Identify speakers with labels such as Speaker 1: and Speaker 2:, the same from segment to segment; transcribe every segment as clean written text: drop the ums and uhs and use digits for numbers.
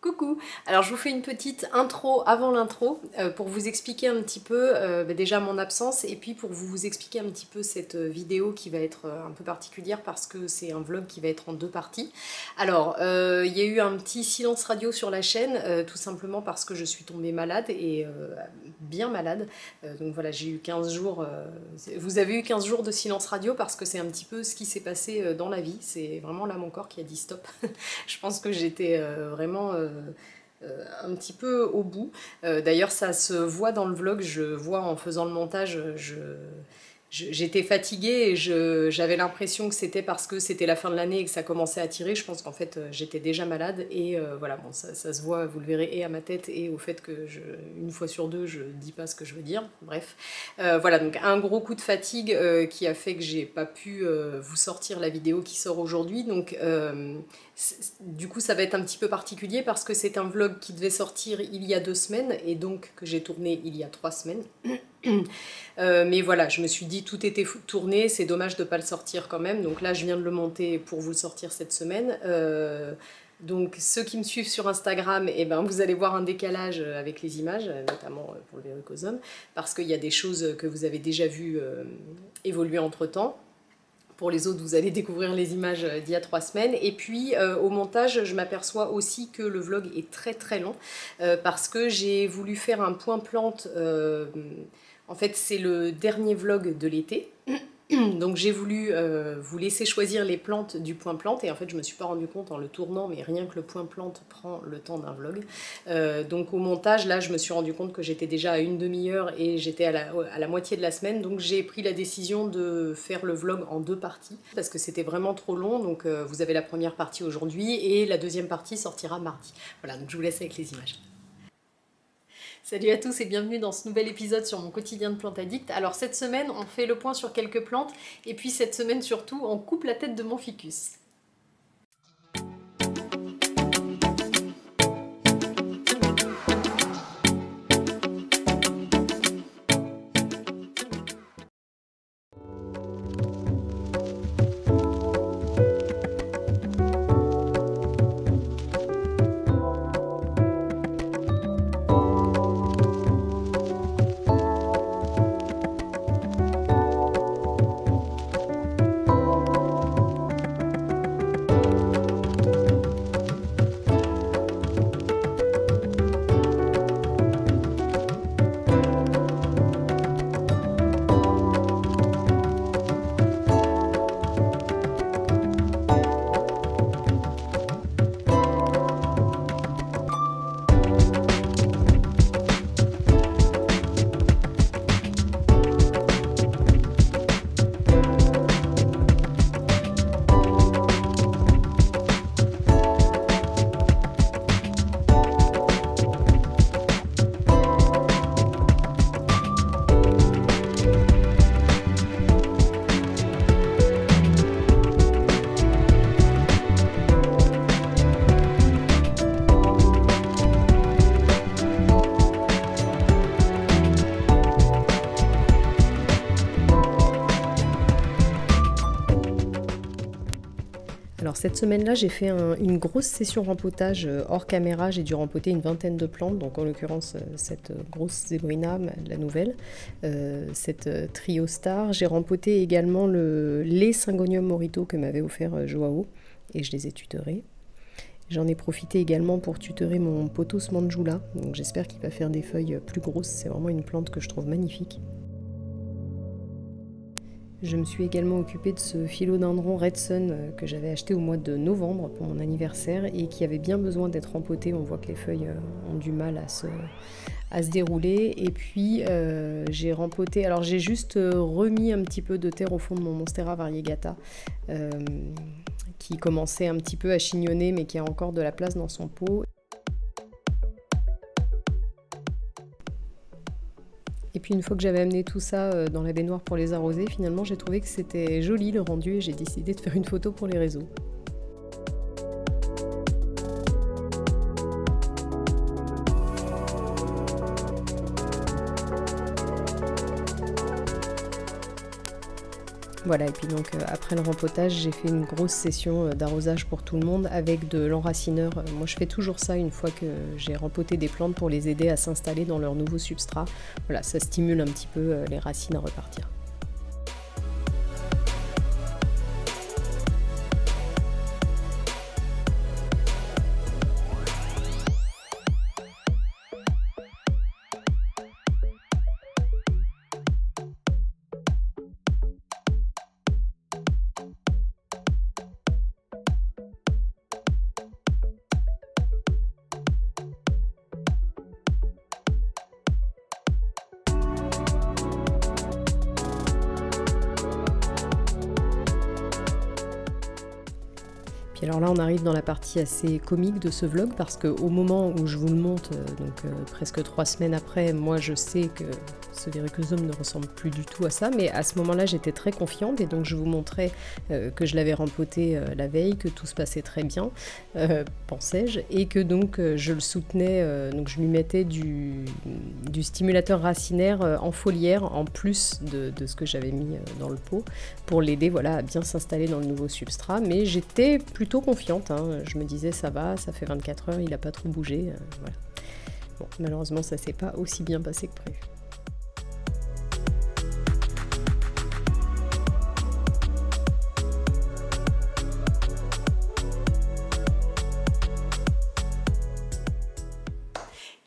Speaker 1: Coucou! Alors je vous fais une petite intro avant l'intro pour vous expliquer un petit peu déjà mon absence et puis pour vous expliquer un petit peu cette vidéo qui va être un peu particulière parce que c'est un vlog qui va être en deux parties. Alors il y a eu un petit silence radio sur la chaîne tout simplement parce que je suis tombée malade et bien malade. Donc voilà, j'ai eu 15 jours, vous avez eu 15 jours de silence radio parce que c'est un petit peu ce qui s'est passé dans la vie. C'est vraiment là mon corps qui a dit stop. Je pense que j'étais vraiment un petit peu au bout. D'ailleurs, ça se voit dans le vlog, je vois en faisant le montage, j'étais fatiguée et j'avais l'impression que c'était parce que c'était la fin de l'année et que ça commençait à tirer. Je pense qu'en fait j'étais déjà malade et voilà, bon, ça se voit, vous le verrez, et à ma tête et au fait que une fois sur deux je dis pas ce que je veux dire. Bref, voilà, donc un gros coup de fatigue qui a fait que j'ai pas pu vous sortir la vidéo qui sort aujourd'hui. Donc du coup ça va être un petit peu particulier parce que c'est un vlog qui devait sortir il y a 2 semaines et donc que j'ai tourné il y a 3 semaines. Mais voilà, je me suis dit tout était tourné, c'est dommage de ne pas le sortir quand même. Donc là, je viens de le monter pour vous le sortir cette semaine. Donc ceux qui me suivent sur Instagram, eh ben, vous allez voir un décalage avec les images, notamment pour le véricosome, parce qu'il y a des choses que vous avez déjà vues évoluer entre-temps. Pour les autres, vous allez découvrir les images d'il y a 3 semaines. Et puis, au montage, je m'aperçois aussi que le vlog est très très long parce que j'ai voulu faire un point plante. En fait, c'est le dernier vlog de l'été. Donc j'ai voulu vous laisser choisir les plantes du point plante et en fait je me suis pas rendu compte en le tournant, mais rien que le point plante prend le temps d'un vlog. Donc au montage là je me suis rendu compte que j'étais déjà à une demi-heure et j'étais à la moitié de la semaine, donc j'ai pris la décision de faire le vlog en deux parties parce que c'était vraiment trop long. Donc vous avez la première partie aujourd'hui et la deuxième partie sortira mardi. Voilà, donc je vous laisse avec les images. Salut à tous et bienvenue dans ce nouvel épisode sur mon quotidien de plante addict. Alors cette semaine on fait le point sur quelques plantes et puis cette semaine surtout on coupe la tête de mon ficus. Alors cette semaine-là, j'ai fait une grosse session rempotage hors caméra. J'ai dû rempoter une vingtaine de plantes, donc en l'occurrence cette grosse zébrina, la nouvelle, cette trio star. J'ai rempoté également les Syngonium morito que m'avait offert Joao et je les ai tutorés. J'en ai profité également pour tutorer mon pothos manjula, donc j'espère qu'il va faire des feuilles plus grosses. C'est vraiment une plante que je trouve magnifique. Je me suis également occupée de ce philodendron Red Sun que j'avais acheté au mois de novembre pour mon anniversaire et qui avait bien besoin d'être rempoté. On voit que les feuilles ont du mal à se dérouler. Et puis j'ai rempoté, alors j'ai juste remis un petit peu de terre au fond de mon Monstera variegata qui commençait un petit peu à chignonner mais qui a encore de la place dans son pot. Et puis une fois que j'avais amené tout ça dans la baignoire pour les arroser, finalement j'ai trouvé que c'était joli le rendu et j'ai décidé de faire une photo pour les réseaux. Voilà, et puis donc après le rempotage, j'ai fait une grosse session d'arrosage pour tout le monde avec de l'enracineur. Moi je fais toujours ça une fois que j'ai rempoté des plantes pour les aider à s'installer dans leur nouveau substrat. Voilà, ça stimule un petit peu les racines à repartir. Puis alors là on arrive dans la partie assez comique de ce vlog parce qu'au moment où je vous le montre, presque 3 semaines après, moi je sais que ce verrucosum ne ressemble plus du tout à ça, mais à ce moment-là j'étais très confiante et donc je vous montrais que je l'avais rempoté la veille, que tout se passait très bien, pensais-je, et que donc je le soutenais, donc je lui mettais du stimulateur racinaire en foliaire en plus de ce que j'avais mis dans le pot pour l'aider voilà, à bien s'installer dans le nouveau substrat, mais j'étais plutôt confiante, hein. Je me disais ça va, ça fait 24 heures, il n'a pas trop bougé, voilà. Bon, malheureusement ça s'est pas aussi bien passé que prévu.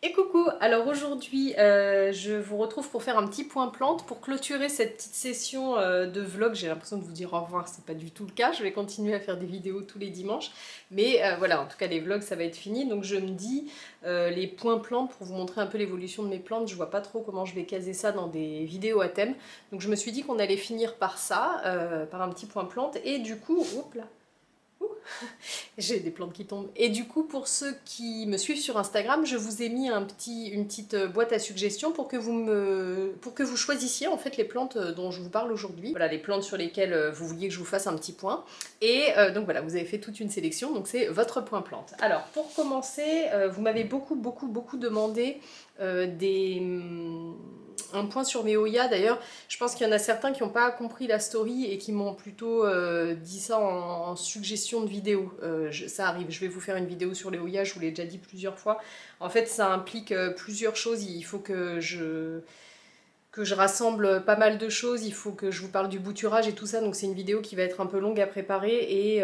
Speaker 1: Et coucou, alors aujourd'hui je vous retrouve pour faire un petit point plante pour clôturer cette petite session de vlog. J'ai l'impression de vous dire au revoir, c'est pas du tout le cas, je vais continuer à faire des vidéos tous les dimanches, mais voilà, en tout cas les vlogs ça va être fini, donc je me dis les points plantes pour vous montrer un peu l'évolution de mes plantes. Je vois pas trop comment je vais caser ça dans des vidéos à thème, donc je me suis dit qu'on allait finir par ça, par un petit point plante, et du coup, hop là, j'ai des plantes qui tombent. Et du coup, pour ceux qui me suivent sur Instagram, je vous ai mis une petite boîte à suggestions pour que vous choisissiez en fait les plantes dont je vous parle aujourd'hui. Voilà, les plantes sur lesquelles vous vouliez que je vous fasse un petit point. Et donc voilà, vous avez fait toute une sélection, donc c'est votre point plante. Alors, pour commencer, vous m'avez beaucoup demandé un point sur mes Hoya. D'ailleurs, je pense qu'il y en a certains qui n'ont pas compris la story et qui m'ont plutôt dit ça en suggestion de vidéo. Ça arrive, je vais vous faire une vidéo sur les Hoya, je vous l'ai déjà dit plusieurs fois. En fait, ça implique plusieurs choses. Il faut que je rassemble pas mal de choses, il faut que je vous parle du bouturage et tout ça, donc c'est une vidéo qui va être un peu longue à préparer et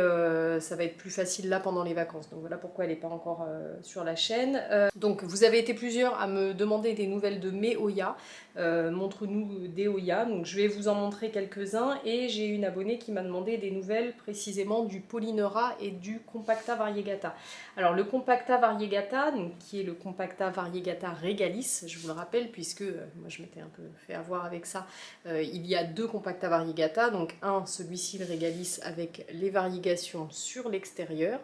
Speaker 1: ça va être plus facile là pendant les vacances, donc voilà pourquoi elle n'est pas encore sur la chaîne. Donc vous avez été plusieurs à me demander des nouvelles de mes Hoya, montre-nous des Hoya, donc je vais vous en montrer quelques-uns, et j'ai une abonnée qui m'a demandé des nouvelles précisément du Polynera et du Compacta variegata. Alors le Compacta variegata, donc, qui est le Compacta variegata regalis, je vous le rappelle puisque moi je m'étais un peu fait avoir avec ça, il y a deux Compacta variegata, donc celui-ci le regalis avec les variegations sur l'extérieur,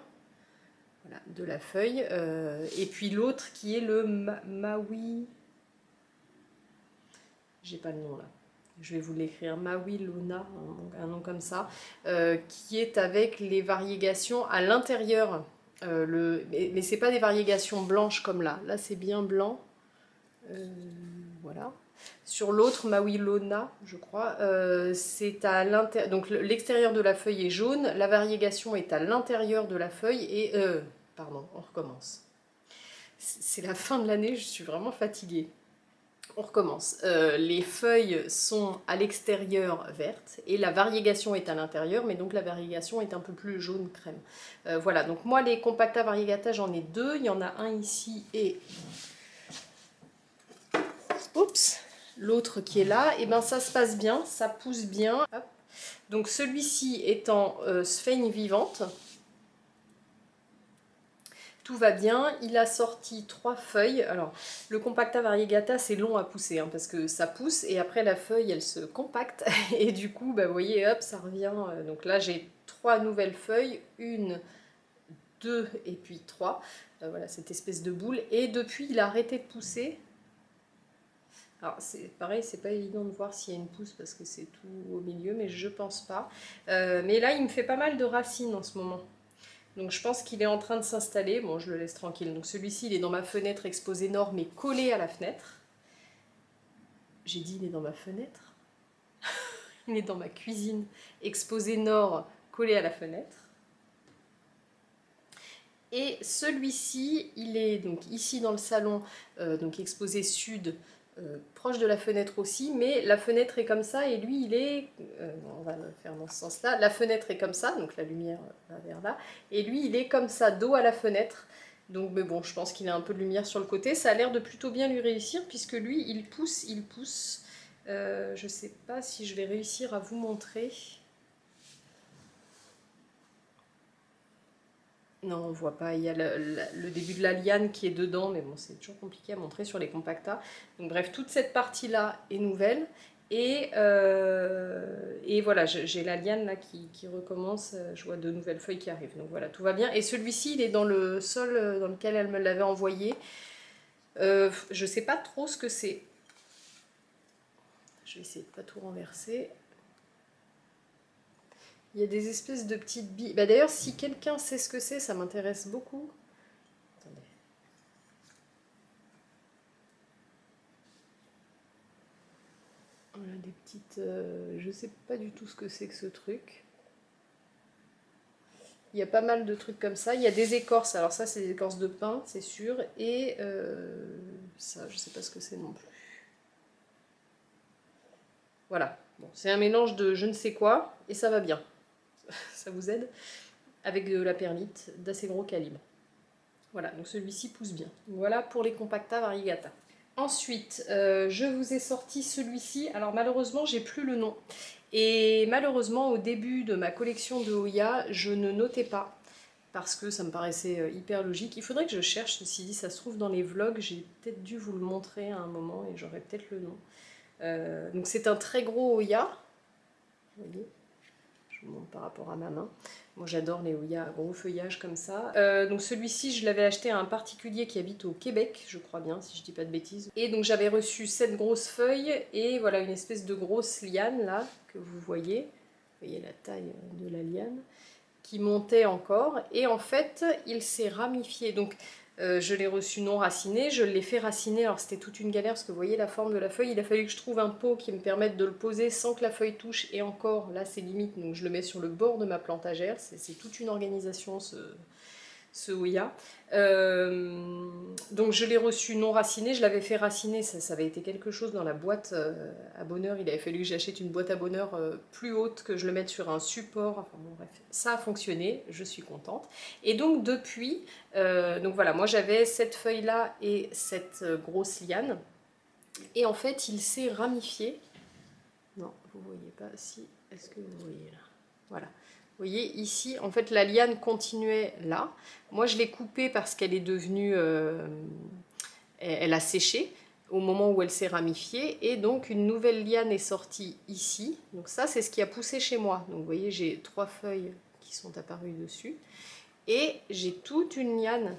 Speaker 1: voilà, de la feuille, et puis l'autre qui est le Maui, j'ai pas le nom là, je vais vous l'écrire, Maui Luna, un nom comme ça, qui est avec les variegations à l'intérieur, mais c'est pas des variegations blanches comme là c'est bien blanc, voilà. Sur l'autre, Maui Lona, je crois, c'est à l'intérieur, donc l'extérieur de la feuille est jaune, la variégation est à l'intérieur de la feuille et... pardon, on recommence. C'est la fin de l'année, je suis vraiment fatiguée. On recommence. Les feuilles sont à l'extérieur vertes et la variégation est à l'intérieur, mais donc la variégation est un peu plus jaune crème. Voilà, donc moi les Compacta variegata j'en ai deux, il y en a un ici et... Oups, l'autre qui est là, et ben ça se passe bien, ça pousse bien. Hop. Donc celui-ci est en sphaigne vivante. Tout va bien, il a sorti 3 feuilles. Alors, le Compacta variegata, c'est long à pousser, hein, parce que ça pousse, et après la feuille, elle se compacte, et du coup, bah, vous voyez, hop, ça revient. Donc là, j'ai 3 nouvelles feuilles, 1, 2, et puis 3. Voilà, cette espèce de boule. Et depuis, il a arrêté de pousser. Alors c'est pareil, c'est pas évident de voir s'il y a une pousse parce que c'est tout au milieu, mais je pense pas. Mais là, il me fait pas mal de racines en ce moment. Donc je pense qu'il est en train de s'installer. Bon, je le laisse tranquille. Donc celui-ci, il est dans ma fenêtre exposé nord, mais collé à la fenêtre. J'ai dit il est dans ma fenêtre. il est dans ma cuisine, exposé nord, collé à la fenêtre. Et celui-ci, il est donc ici dans le salon, donc exposé sud, proche de la fenêtre aussi, mais la fenêtre est comme ça et lui il est, on va le faire dans ce sens-là, la fenêtre est comme ça, donc la lumière va vers là, et lui il est comme ça, dos à la fenêtre. Donc mais bon, je pense qu'il a un peu de lumière sur le côté, ça a l'air de plutôt bien lui réussir, puisque lui il pousse, il pousse. Je sais pas si je vais réussir à vous montrer. Non, on voit pas. Il y a le début de la liane qui est dedans, mais bon, c'est toujours compliqué à montrer sur les compactas. Donc bref, toute cette partie-là est nouvelle. Et voilà, j'ai la liane là qui recommence. Je vois de nouvelles feuilles qui arrivent. Donc voilà, tout va bien. Et celui-ci, il est dans le sol dans lequel elle me l'avait envoyé. Je sais pas trop ce que c'est. Je vais essayer de pas tout renverser. Il y a des espèces de petites billes. Bah, d'ailleurs, si quelqu'un sait ce que c'est, ça m'intéresse beaucoup. Attendez. Voilà, des petites... je sais pas du tout ce que c'est que ce truc. Il y a pas mal de trucs comme ça. Il y a des écorces. Alors ça, c'est des écorces de pin, c'est sûr. Et ça, je sais pas ce que c'est non plus. Voilà. Bon, c'est un mélange de je ne sais quoi. Et ça va bien. Ça vous aide. Avec de la perlite d'assez gros calibre. Voilà, donc celui-ci pousse bien. Voilà pour les compacta variegata. Ensuite, je vous ai sorti celui-ci. Alors malheureusement, j'ai plus le nom. Et malheureusement, au début de ma collection de Hoya, je ne notais pas. Parce que ça me paraissait hyper logique. Il faudrait que je cherche, ceci dit, ça se trouve dans les vlogs. J'ai peut-être dû vous le montrer à un moment et j'aurai peut-être le nom. Donc c'est un très gros Hoya. Vous voyez ? Je vous montre par rapport à ma main. Moi j'adore les Hoya à gros feuillage comme ça. Donc celui-ci je l'avais acheté à un particulier qui habite au Québec, je crois bien, si je dis pas de bêtises. Et donc j'avais reçu cette grosse feuille et voilà une espèce de grosse liane là que vous voyez. Vous voyez la taille de la liane qui montait encore. Et en fait il s'est ramifié. Donc je l'ai reçu non raciné, je l'ai fait raciner, alors c'était toute une galère parce que vous voyez la forme de la feuille, il a fallu que je trouve un pot qui me permette de le poser sans que la feuille touche, et encore là c'est limite, donc je le mets sur le bord de ma plantagère, c'est toute une organisation ce Hoya. Donc je l'ai reçu non raciné, je l'avais fait raciner, ça avait été quelque chose dans la boîte à bonheur, il avait fallu que j'achète une boîte à bonheur plus haute, que je le mette sur un support, enfin bon bref, ça a fonctionné, je suis contente. Et donc depuis, donc voilà, moi j'avais cette feuille là et cette grosse liane, et en fait il s'est ramifié. Non, vous voyez pas, si, est-ce que vous voyez là? Voilà. Vous voyez, ici, en fait, la liane continuait là. Moi, je l'ai coupée parce qu'elle est devenue... elle a séché au moment où elle s'est ramifiée. Et donc, une nouvelle liane est sortie ici. Donc ça, c'est ce qui a poussé chez moi. Donc, vous voyez, j'ai 3 feuilles qui sont apparues dessus. Et j'ai toute une liane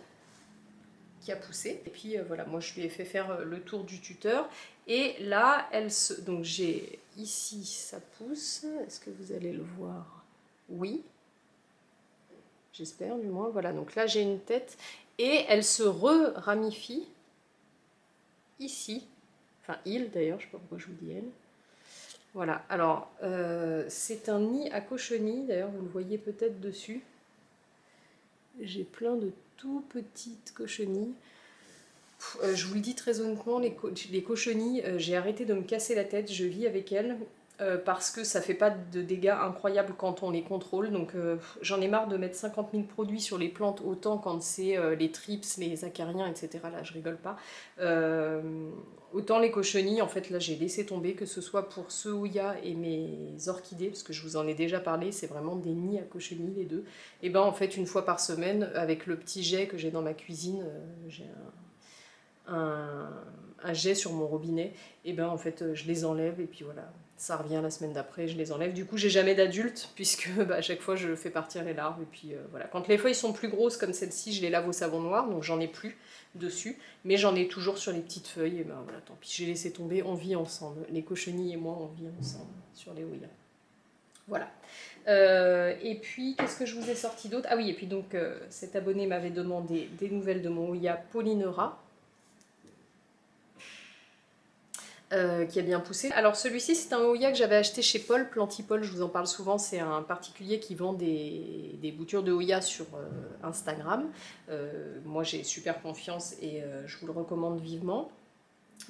Speaker 1: qui a poussé. Et puis, voilà, moi, je lui ai fait faire le tour du tuteur. Et là, donc j'ai ici, ça pousse. Est-ce que vous allez le voir? Oui, j'espère du moins. Voilà, donc là j'ai une tête et elle se re-ramifie ici. Enfin, il d'ailleurs, je ne sais pas pourquoi je vous dis elle. Voilà, alors c'est un nid à cochenille, d'ailleurs vous le voyez peut-être dessus. J'ai plein de tout petites cochenilles. Je vous le dis très honnêtement, les cochenilles, j'ai arrêté de me casser la tête, je vis avec elles. Parce que ça fait pas de dégâts incroyables quand on les contrôle, donc j'en ai marre de mettre 50 000 produits sur les plantes, autant quand c'est les trips, les acariens, etc. Là je rigole pas. Autant les cochenilles, en fait là j'ai laissé tomber, que ce soit pour ce Hoya et mes orchidées, parce que je vous en ai déjà parlé, c'est vraiment des nids à cochenilles les deux. Et ben en fait une fois par semaine, avec le petit jet que j'ai dans ma cuisine, j'ai un jet sur mon robinet, et ben en fait je les enlève et puis voilà, ça revient la semaine d'après, je les enlève. Du coup j'ai jamais d'adultes puisque à chaque fois je fais partir les larves, et puis voilà. Quand les feuilles sont plus grosses comme celle-ci, je les lave au savon noir, donc j'en ai plus dessus, mais j'en ai toujours sur les petites feuilles, et ben voilà, tant pis, j'ai laissé tomber, on vit ensemble, les cochenilles et moi on vit ensemble sur les Hoya. Voilà. Et puis, qu'est-ce que je vous ai sorti d'autre? Ah oui, et puis donc, cet abonné m'avait demandé des nouvelles de mon Hoya Polynera. qui a bien poussé. Alors celui-ci c'est un Oya que j'avais acheté chez Paul, Plantipol, je vous en parle souvent, c'est un particulier qui vend des boutures de Oya sur Instagram. Moi j'ai super confiance et je vous le recommande vivement.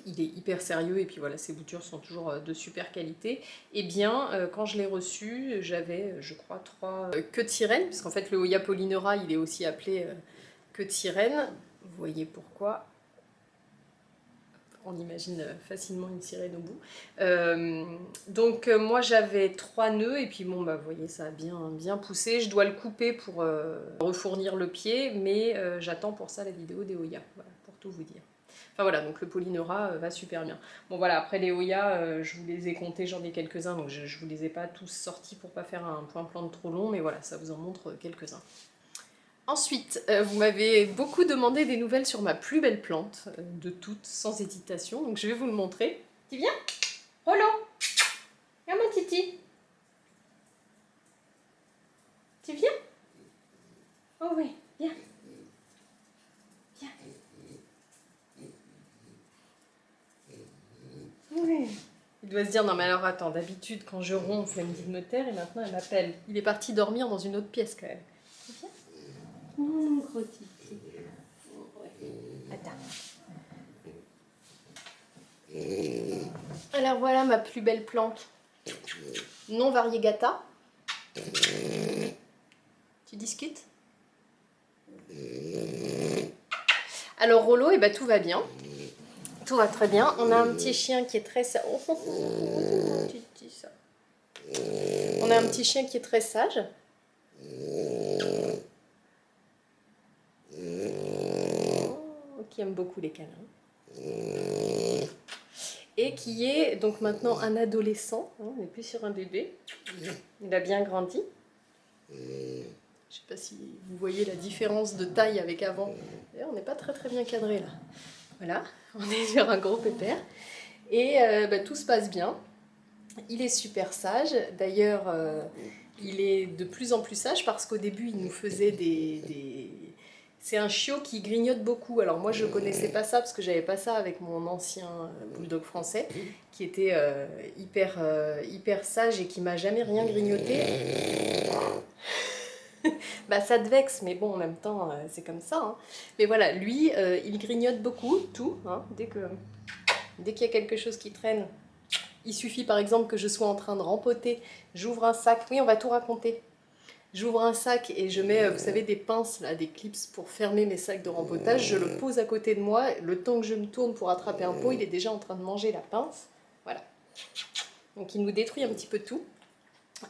Speaker 1: Il est hyper sérieux et puis voilà, ses boutures sont toujours de super qualité. Et bien, quand je l'ai reçu, j'avais, je crois, 3 queues de sirène, puisqu'en fait le Oya Polynera, il est aussi appelé queue de sirène. Vous voyez pourquoi. On imagine facilement une sirène au bout. Donc moi j'avais 3 nœuds et puis bon bah vous voyez ça a bien poussé. Je dois le couper pour refournir le pied, mais j'attends pour ça la vidéo des Oya, voilà, pour tout vous dire. Enfin voilà, donc le Polynera va super bien. Bon voilà, après les Oya, je vous les ai comptés, j'en ai quelques-uns, donc je vous les ai pas tous sortis pour pas faire un point plan trop long, mais voilà, ça vous en montre quelques-uns. Ensuite, vous m'avez beaucoup demandé des nouvelles sur ma plus belle plante, de toutes, sans hésitation, donc je vais vous le montrer. Tu viens? Rolo! Viens mon titi! Tu viens? Oh oui, viens! Viens! Oui. Il doit se dire, non mais alors attends, d'habitude quand je ronfle, elle me dit de me taire et maintenant elle m'appelle. Il est parti dormir dans une autre pièce quand même. Tu viens? Mon gros titi. Ouais. Attends. Alors voilà ma plus belle plante. Non variegata. Tu discutes? Alors Rollo, et ben tout va bien. Tout va très bien. On a un petit chien qui est très sage. Oh, oh, oh, tu dis ça. On a un petit chien qui est très sage. Qui aime beaucoup les câlins. Et qui est donc maintenant un adolescent. On n'est plus sur un bébé. Il a bien grandi. Je ne sais pas si vous voyez la différence de taille avec avant. D'ailleurs, on n'est pas très bien cadré là. Voilà, on est sur un gros pépère. Et bah, tout se passe bien. Il est super sage. D'ailleurs, il est de plus en plus sage parce qu'au début, il nous faisait des... C'est un chiot qui grignote beaucoup. Alors moi, je ne connaissais pas ça parce que j'avais pas ça avec mon ancien bulldog français qui était hyper sage et qui m'a jamais rien grignoté. Bah ça te vexe, mais bon, en même temps, c'est comme ça. Hein. Mais voilà, lui, il grignote beaucoup, tout. Hein, dès qu'il y a quelque chose qui traîne, il suffit par exemple que je sois en train de rempoter, j'ouvre un sac, oui, on va tout raconter. J'ouvre un sac et je mets, vous savez, des pinces, là, des clips pour fermer mes sacs de rempotage. Je le pose à côté de moi. Le temps que je me tourne pour attraper un pot, il est déjà en train de manger la pince. Voilà. Donc il nous détruit un petit peu tout.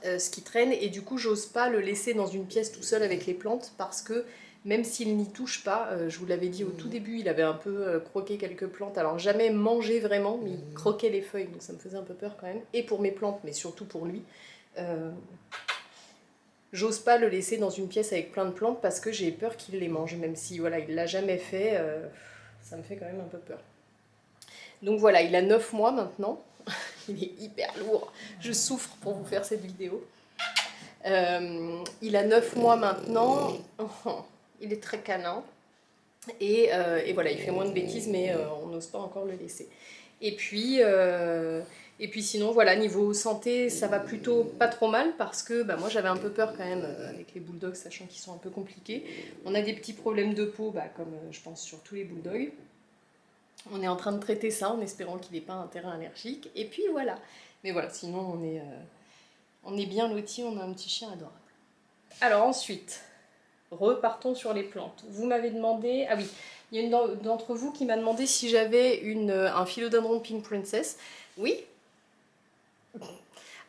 Speaker 1: Ce qui traîne et du coup j'ose pas le laisser dans une pièce tout seul avec les plantes parce que même s'il n'y touche pas, je vous l'avais dit au tout début, il avait un peu croqué quelques plantes, alors jamais mangé vraiment, mais il croquait les feuilles, donc ça me faisait un peu peur quand même, et pour mes plantes, mais surtout pour lui. J'ose pas le laisser dans une pièce avec plein de plantes parce que j'ai peur qu'il les mange, même si voilà, il l'a jamais fait, ça me fait quand même un peu peur. Donc voilà, il a 9 mois maintenant. Il est hyper lourd. Je souffre pour vous faire cette vidéo. Il a 9 mois maintenant. Il est très câlin. Et voilà, il fait moins de bêtises, mais on n'ose pas encore le laisser. Et puis sinon, voilà, niveau santé, ça va plutôt pas trop mal parce que bah, moi j'avais un peu peur quand même avec les bulldogs, sachant qu'ils sont un peu compliqués. On a des petits problèmes de peau, bah, comme je pense sur tous les bulldogs. On est en train de traiter ça en espérant qu'il n'ait pas un terrain allergique. Et puis voilà. Mais voilà, sinon on est bien lotis, on a un petit chien adorable. Alors ensuite, repartons sur les plantes. Vous m'avez demandé... Ah oui, il y a une d'entre vous qui m'a demandé si j'avais un philodendron Pink Princess. Oui.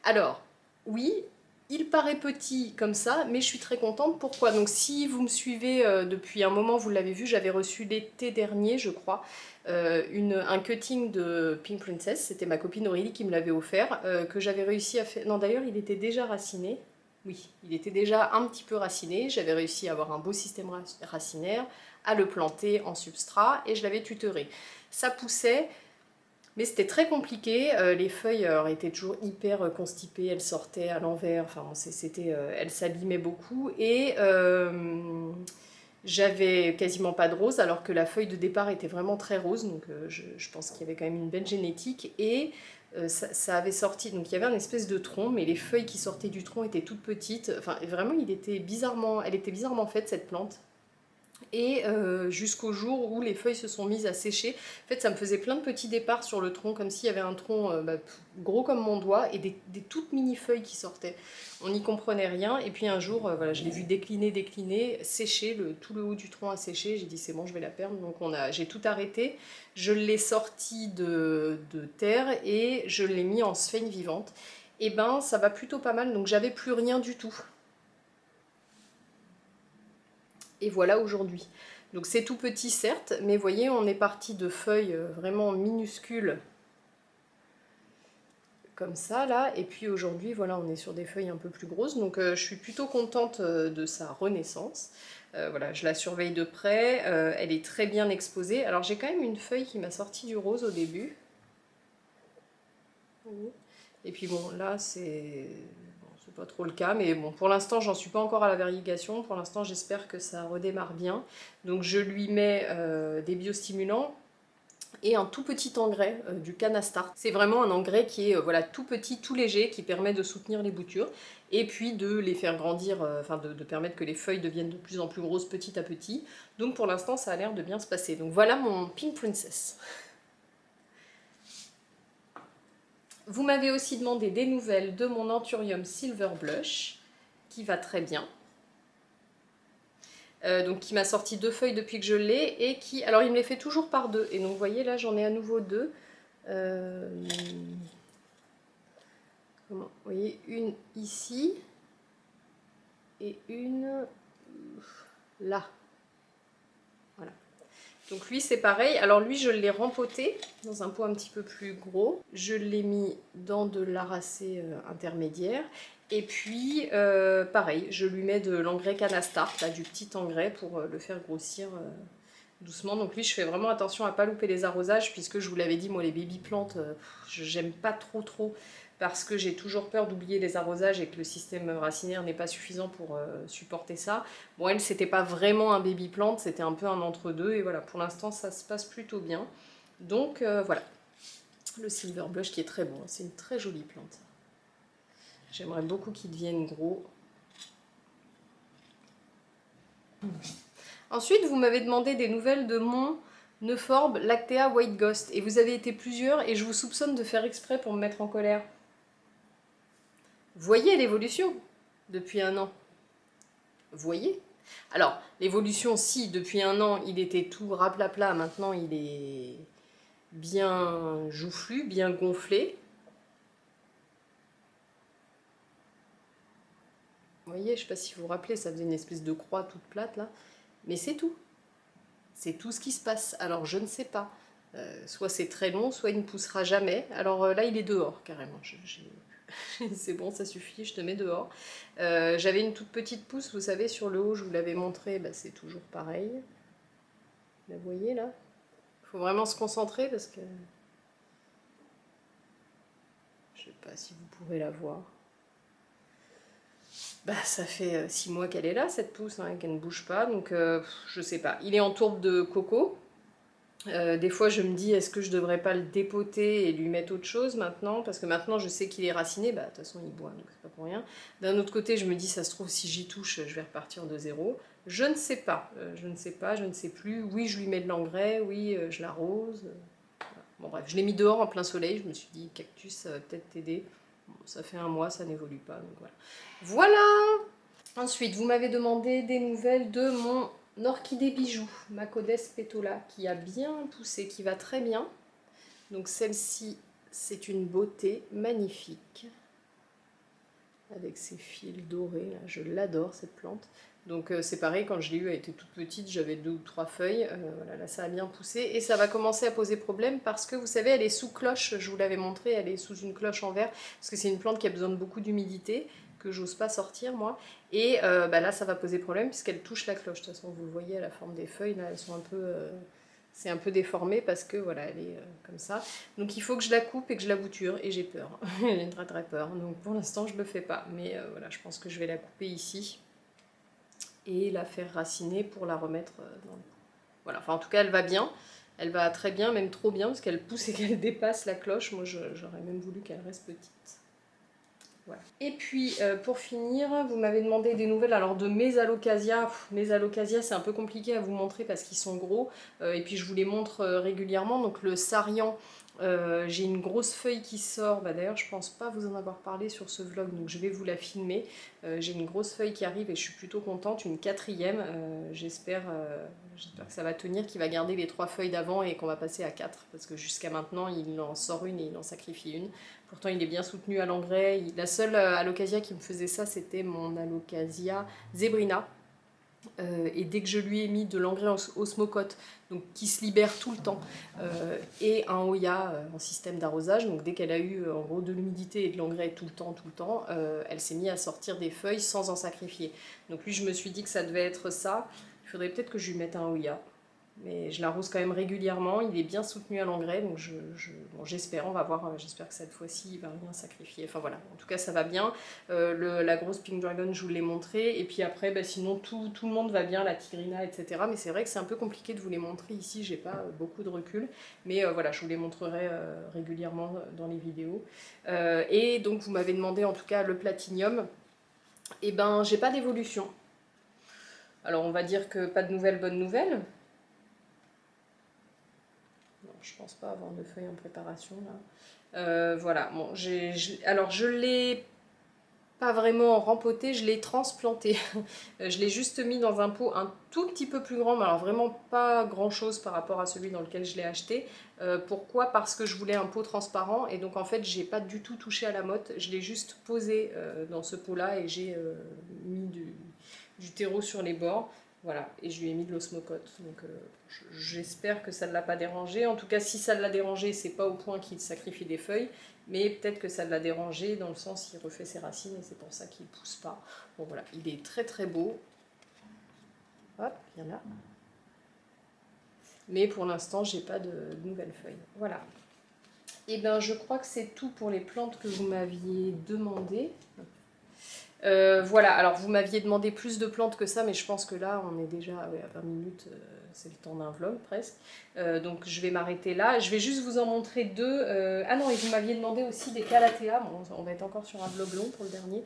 Speaker 1: Alors, oui, il paraît petit comme ça, mais je suis très contente. Pourquoi? Donc si vous me suivez depuis un moment, vous l'avez vu, j'avais reçu l'été dernier, je crois, un cutting de Pink Princess. C'était ma copine Aurélie qui me l'avait offert, que j'avais réussi à faire... Non, d'ailleurs, il était déjà raciné. Oui, il était déjà un petit peu raciné. J'avais réussi à avoir un beau système racinaire, à le planter en substrat, et je l'avais tutoré. Ça poussait... Mais c'était très compliqué, les feuilles étaient toujours hyper constipées, elles sortaient à l'envers, enfin elles s'abîmaient beaucoup et J'avais quasiment pas de rose alors que la feuille de départ était vraiment très rose, donc je pense qu'il y avait quand même une belle génétique. Et ça avait sorti, donc il y avait un espèce de tronc, mais les feuilles qui sortaient du tronc étaient toutes petites. Enfin vraiment, elle était bizarrement faite cette plante. Et jusqu'au jour où les feuilles se sont mises à sécher. En fait, ça me faisait plein de petits départs sur le tronc, comme s'il y avait un tronc gros comme mon doigt, et des toutes mini feuilles qui sortaient. On n'y comprenait rien, et puis un jour, voilà, je l'ai vu décliner, sécher, tout le haut du tronc a séché, j'ai dit c'est bon, je vais la perdre, donc j'ai tout arrêté, je l'ai sorti de terre, et je l'ai mis en sphène vivante. Et ben, ça va plutôt pas mal, donc j'avais plus rien du tout. Et voilà aujourd'hui. Donc c'est tout petit certes, mais vous voyez, on est parti de feuilles vraiment minuscules, comme ça là, et puis aujourd'hui, voilà, on est sur des feuilles un peu plus grosses, donc je suis plutôt contente de sa renaissance. Voilà, je la surveille de près, elle est très bien exposée. Alors j'ai quand même une feuille qui m'a sorti du rose au début. Et puis bon, là c'est pas trop le cas, mais bon, pour l'instant j'en suis pas encore à la variegation, pour l'instant j'espère que ça redémarre bien. Donc je lui mets des biostimulants et un tout petit engrais, du Canastart. C'est vraiment un engrais qui est voilà, tout petit, tout léger, qui permet de soutenir les boutures, et puis de les faire grandir, enfin de permettre que les feuilles deviennent de plus en plus grosses petit à petit. Donc pour l'instant ça a l'air de bien se passer. Donc voilà mon Pink Princess. Vous m'avez aussi demandé des nouvelles de mon Anthurium Silver Blush, qui va très bien. Donc qui m'a sorti 2 feuilles depuis que je l'ai, et qui... Alors il me les fait toujours par 2, et donc vous voyez là j'en ai à nouveau 2. Vous voyez, une ici, et une là. Voilà. Donc lui c'est pareil, alors lui je l'ai rempoté dans un pot un petit peu plus gros, je l'ai mis dans de l'aracé intermédiaire, et puis pareil, je lui mets de l'engrais Canastart, là, du petit engrais pour le faire grossir doucement. Donc lui je fais vraiment attention à pas louper les arrosages, puisque je vous l'avais dit, moi les baby plantes, j'aime pas trop, parce que j'ai toujours peur d'oublier les arrosages et que le système racinaire n'est pas suffisant pour supporter ça. Bon, elle, c'était pas vraiment un baby plant, c'était un peu un entre-deux, et voilà, pour l'instant, ça se passe plutôt bien. Donc, voilà, le Silver Blush qui est très bon, c'est une très jolie plante. J'aimerais beaucoup qu'il devienne gros. Ensuite, vous m'avez demandé des nouvelles de mon Euphorbia Lactea White Ghost, et vous avez été plusieurs, et je vous soupçonne de faire exprès pour me mettre en colère. Voyez l'évolution depuis un an. Voyez. Alors, l'évolution, si depuis un an il était tout raplapla, maintenant il est bien joufflu, bien gonflé. Vous voyez, je ne sais pas si vous vous rappelez, ça faisait une espèce de croix toute plate là. Mais c'est tout. C'est tout ce qui se passe. Alors je ne sais pas. Soit c'est très long, soit il ne poussera jamais. Alors là, il est dehors carrément. C'est bon, ça suffit, je te mets dehors. J'avais une toute petite pousse, vous savez, sur le haut, je vous l'avais montré, bah, c'est toujours pareil. Vous voyez là? Il faut vraiment se concentrer parce que... Je sais pas si vous pourrez la voir. Bah, ça fait 6 mois qu'elle est là, cette pousse, hein, qu'elle ne bouge pas, donc je sais pas. Il est en tourbe de coco. Des fois je me dis, est-ce que je devrais pas le dépoter et lui mettre autre chose maintenant? Parce que maintenant je sais qu'il est raciné, bah de toute façon il boit, donc c'est pas pour rien. D'un autre côté je me dis, ça se trouve si j'y touche, je vais repartir de zéro. Je ne sais pas, je ne sais pas, je ne sais plus. Oui, je lui mets de l'engrais, oui, je l'arrose. Voilà. Bon bref, je l'ai mis dehors en plein soleil, je me suis dit, cactus, ça va peut-être t'aider. Bon, ça fait un mois, ça n'évolue pas, donc voilà. Voilà! Ensuite, vous m'avez demandé des nouvelles de mon orchidée bijou, Macodes petola, qui a bien poussé, qui va très bien. Donc celle-ci, c'est une beauté magnifique, avec ses fils dorés, là. Je l'adore cette plante. Donc c'est pareil, quand je l'ai eue, elle était toute petite, j'avais 2 ou 3 feuilles, voilà, là ça a bien poussé, et ça va commencer à poser problème parce que vous savez, elle est sous cloche, je vous l'avais montré, elle est sous une cloche en verre, parce que c'est une plante qui a besoin de beaucoup d'humidité, que j'ose pas sortir moi, et bah là ça va poser problème puisqu'elle touche la cloche. De toute façon vous le voyez à la forme des feuilles, là elles sont un peu... c'est un peu déformé parce que voilà, elle est comme ça. Donc il faut que je la coupe et que je la bouture, et j'ai peur, j'ai très peur, donc pour l'instant je le fais pas, mais voilà, je pense que je vais la couper ici. et la faire raciner pour la remettre dans le pot. Voilà, enfin en tout cas elle va bien, elle va très bien, même trop bien, parce qu'elle pousse et qu'elle dépasse la cloche. Moi j'aurais même voulu qu'elle reste petite. Voilà. Et puis pour finir, vous m'avez demandé des nouvelles alors de mes alocasias. Mes alocasias c'est un peu compliqué à vous montrer parce qu'ils sont gros, et puis je vous les montre régulièrement. Donc le Sarian, j'ai une grosse feuille qui sort, d'ailleurs je pense pas vous en avoir parlé sur ce vlog, donc je vais vous la filmer. J'ai une grosse feuille qui arrive et je suis plutôt contente, une quatrième, j'espère que ça va tenir, qu'il va garder les 3 feuilles d'avant et qu'on va passer à 4, parce que jusqu'à maintenant il en sort une et il en sacrifie une. Pourtant il est bien soutenu à l'engrais. La seule alocasia qui me faisait ça c'était mon alocasia Zebrina. Et dès que je lui ai mis de l'engrais osmocote, donc qui se libère tout le temps, et un Oya en système d'arrosage, donc dès qu'elle a eu en gros de l'humidité et de l'engrais tout le temps, elle s'est mise à sortir des feuilles sans en sacrifier. Donc lui je me suis dit que ça devait être ça. Il faudrait peut-être que je lui mette un Oya. Mais je l'arrose quand même régulièrement, il est bien soutenu à l'engrais, donc bon, j'espère, on va voir, j'espère que cette fois-ci il va rien sacrifier. Enfin voilà, en tout cas ça va bien. La grosse Pink Dragon, je vous l'ai montré, et puis après, sinon tout le monde va bien, la Tigrina, etc. Mais c'est vrai que c'est un peu compliqué de vous les montrer ici, j'ai pas beaucoup de recul, mais voilà, je vous les montrerai régulièrement dans les vidéos. Et donc vous m'avez demandé en tout cas le Platinium, et ben j'ai pas d'évolution. Alors on va dire que pas de nouvelles, bonnes nouvelles. Je pense pas avoir de feuilles en préparation là. Voilà, bon, alors je l'ai pas vraiment rempoté, je l'ai transplanté. Je l'ai juste mis dans un pot un tout petit peu plus grand, mais alors vraiment pas grand chose par rapport à celui dans lequel je l'ai acheté. Pourquoi? Parce que je voulais un pot transparent et donc en fait j'ai pas du tout touché à la motte, je l'ai juste posé dans ce pot là et j'ai mis du terreau sur les bords. Voilà, et je lui ai mis de l'osmocote. Donc j'espère que ça ne l'a pas dérangé. En tout cas, si ça l'a dérangé, c'est pas au point qu'il sacrifie des feuilles, mais peut-être que ça l'a dérangé dans le sens qu'il refait ses racines et c'est pour ça qu'il ne pousse pas. Bon voilà, il est très très beau. Hop, il y en a. Mais pour l'instant, j'ai pas de nouvelles feuilles. Voilà. Et bien, je crois que c'est tout pour les plantes que vous m'aviez demandé. Voilà, alors vous m'aviez demandé plus de plantes que ça, mais je pense que là, on est déjà à 20 minutes, c'est le temps d'un vlog presque. Donc je vais m'arrêter là. Je vais juste vous en montrer 2. Ah non, et vous m'aviez demandé aussi des calathea. Bon, on va être encore sur un vlog long pour le dernier.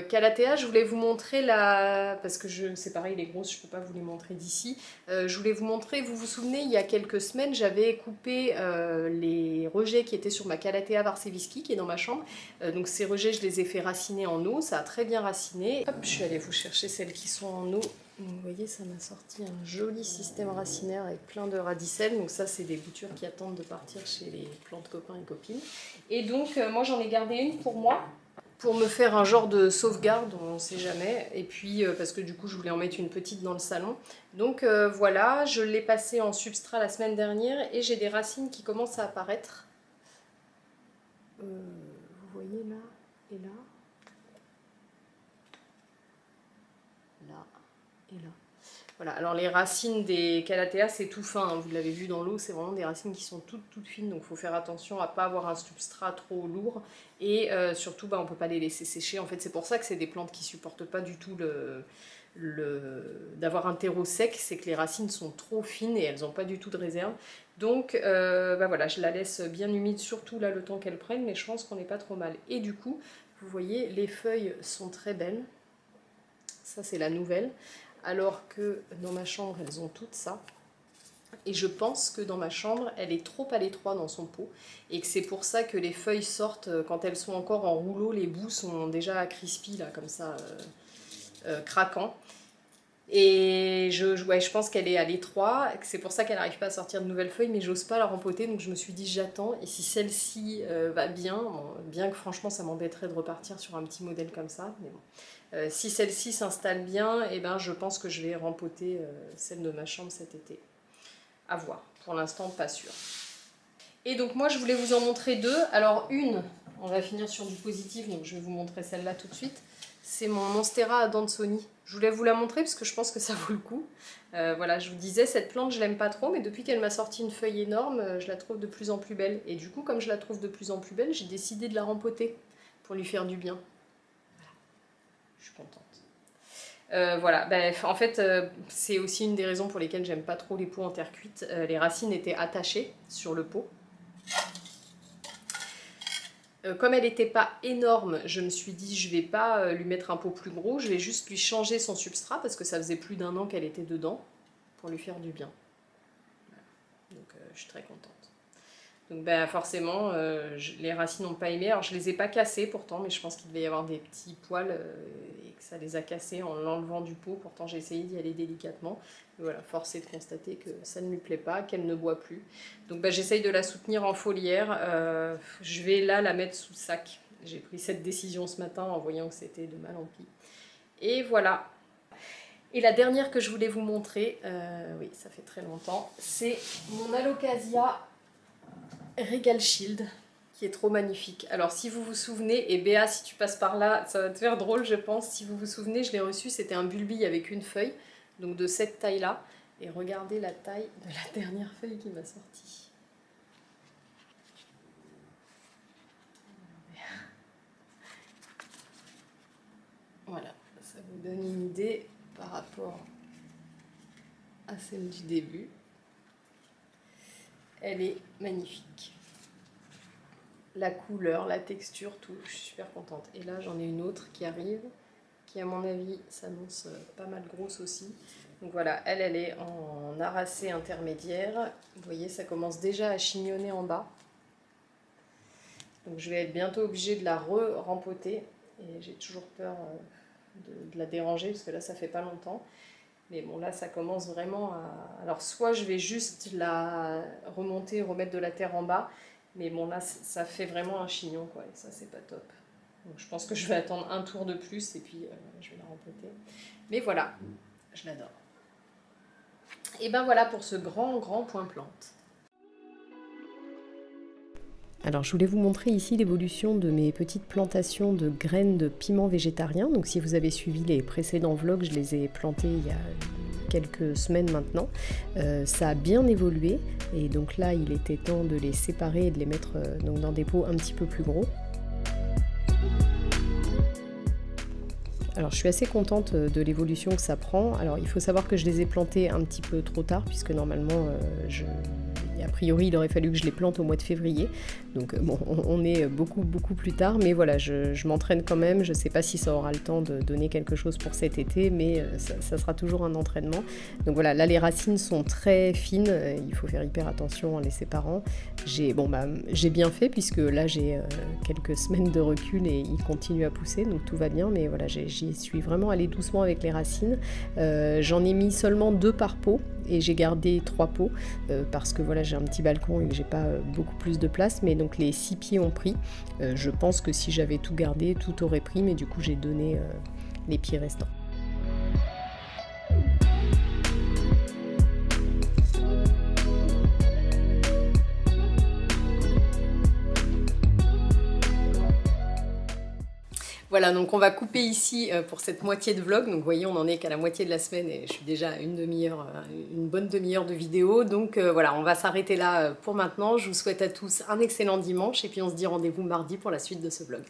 Speaker 1: Calathea, je voulais vous montrer la... Parce que c'est pareil, les grosses, je ne peux pas vous les montrer d'ici. Je voulais vous montrer, vous vous souvenez, il y a quelques semaines, j'avais coupé les rejets qui étaient sur ma Calathea varseviski, qui est dans ma chambre. Donc ces rejets, je les ai fait raciner en eau, ça a très bien raciné. Hop, je suis allée vous chercher celles qui sont en eau. Donc, vous voyez, ça m'a sorti un joli système racinaire avec plein de radicelles. Donc ça, c'est des boutures qui attendent de partir chez les plantes copains et copines. Et donc, moi, j'en ai gardé une pour moi, pour me faire un genre de sauvegarde, on ne sait jamais. Et puis, parce que du coup, je voulais en mettre une petite dans le salon. Donc voilà, je l'ai passé en substrat la semaine dernière et j'ai des racines qui commencent à apparaître. Vous voyez là et là. Là et là. Voilà, alors les racines des calathea, c'est tout fin, hein, vous l'avez vu dans l'eau, c'est vraiment des racines qui sont toutes fines, donc il faut faire attention à ne pas avoir un substrat trop lourd, et surtout on ne peut pas les laisser sécher. En fait, c'est pour ça que c'est des plantes qui ne supportent pas du tout d'avoir un terreau sec, c'est que les racines sont trop fines et elles n'ont pas du tout de réserve. Donc voilà, je la laisse bien humide, surtout là le temps qu'elle prenne, mais je pense qu'on n'est pas trop mal. Et du coup, vous voyez, les feuilles sont très belles. Ça, c'est la nouvelle. Alors que dans ma chambre, elles ont toutes ça. Et je pense que dans ma chambre, elle est trop à l'étroit dans son pot. Et que c'est pour ça que les feuilles sortent, quand elles sont encore en rouleau, les bouts sont déjà crispy, là, comme ça, craquants. Et je pense qu'elle est à l'étroit, c'est pour ça qu'elle n'arrive pas à sortir de nouvelles feuilles, mais j'ose pas la rempoter, donc je me suis dit j'attends. Et si celle-ci va bien, bon, bien que franchement ça m'embêterait de repartir sur un petit modèle comme ça, mais bon. Si celle-ci s'installe bien, et ben je pense que je vais rempoter celle de ma chambre cet été. À voir, pour l'instant pas sûr. Et donc moi je voulais vous en montrer 2. Alors une, on va finir sur du positif, donc je vais vous montrer celle-là tout de suite. C'est mon Monstera Adansonii. Je voulais vous la montrer parce que je pense que ça vaut le coup. Voilà, je vous disais, cette plante je l'aime pas trop, mais depuis qu'elle m'a sorti une feuille énorme, je la trouve de plus en plus belle. Et du coup, comme je la trouve de plus en plus belle, j'ai décidé de la rempoter pour lui faire du bien. Voilà, je suis contente. Voilà, en fait, c'est aussi une des raisons pour lesquelles j'aime pas trop les pots en terre cuite. Les racines étaient attachées sur le pot. Comme elle n'était pas énorme, je me suis dit je vais pas lui mettre un pot plus gros, je vais juste lui changer son substrat parce que ça faisait plus d'1 an qu'elle était dedans pour lui faire du bien. Voilà. Donc je suis très contente. Donc forcément, les racines n'ont pas aimé. Alors je les ai pas cassées pourtant, mais je pense qu'il devait y avoir des petits poils et que ça les a cassés en l'enlevant du pot. Pourtant j'ai essayé d'y aller délicatement. Mais voilà, force est de constater que ça ne lui plaît pas, qu'elle ne boit plus. Donc j'essaye de la soutenir en foliaire. Je vais là la mettre sous sac. J'ai pris cette décision ce matin en voyant que c'était de mal en pis. Et voilà. Et la dernière que je voulais vous montrer, oui ça fait très longtemps, c'est mon Alocasia Regal Shield, qui est trop magnifique. Alors si vous vous souvenez, et Béa si tu passes par là, ça va te faire drôle je pense, si vous vous souvenez, je l'ai reçu, c'était un bulbille avec une feuille, donc de cette taille-là. Et regardez la taille de la dernière feuille qui m'a sorti. Voilà, ça vous donne une idée par rapport à celle du début. Elle est magnifique. La couleur, la texture, tout, je suis super contente. Et là j'en ai une autre qui arrive, qui à mon avis s'annonce pas mal grosse aussi. Donc voilà, elle est en aracée intermédiaire. Vous voyez, ça commence déjà à chignonner en bas. Donc je vais être bientôt obligée de la rempoter. Et j'ai toujours peur de la déranger, parce que là ça fait pas longtemps. Mais bon, là ça commence vraiment à... Alors soit je vais juste la remonter, remettre de la terre en bas, mais bon là ça fait vraiment un chignon quoi, et ça c'est pas top. Donc je pense que je vais attendre un tour de plus et puis je vais la rempoter. Mais voilà, je l'adore. Et ben voilà pour ce grand point plante. Alors je voulais vous montrer ici l'évolution de mes petites plantations de graines de piment végétarien. Donc si vous avez suivi les précédents vlogs, je les ai plantées il y a quelques semaines maintenant. Ça a bien évolué et donc là il était temps de les séparer et de les mettre donc dans des pots un petit peu plus gros. Alors je suis assez contente de l'évolution que ça prend. Alors il faut savoir que je les ai plantées un petit peu trop tard puisque normalement a priori il aurait fallu que je les plante au mois de février. Donc bon, on est beaucoup plus tard, mais voilà, je m'entraîne quand même. Je ne sais pas si ça aura le temps de donner quelque chose pour cet été, mais ça sera toujours un entraînement. Donc voilà, là les racines sont très fines, il faut faire hyper attention en les séparant. J'ai bien fait puisque là j'ai quelques semaines de recul et ils continuent à pousser, donc tout va bien, mais voilà, j'y suis vraiment allée doucement avec les racines. J'en ai mis seulement 2 par pot et j'ai gardé 3 pots parce que voilà, j'ai un petit balcon et que j'ai pas beaucoup plus de place, mais donc les 6 pieds ont pris. Je pense que si j'avais tout gardé, tout aurait pris, mais du coup j'ai donné les pieds restants. Voilà, donc on va couper ici pour cette moitié de vlog. Donc vous voyez, on n'en est qu'à la moitié de la semaine et je suis déjà à une bonne demi-heure de vidéo. Donc voilà, on va s'arrêter là pour maintenant. Je vous souhaite à tous un excellent dimanche et puis on se dit rendez-vous mardi pour la suite de ce vlog.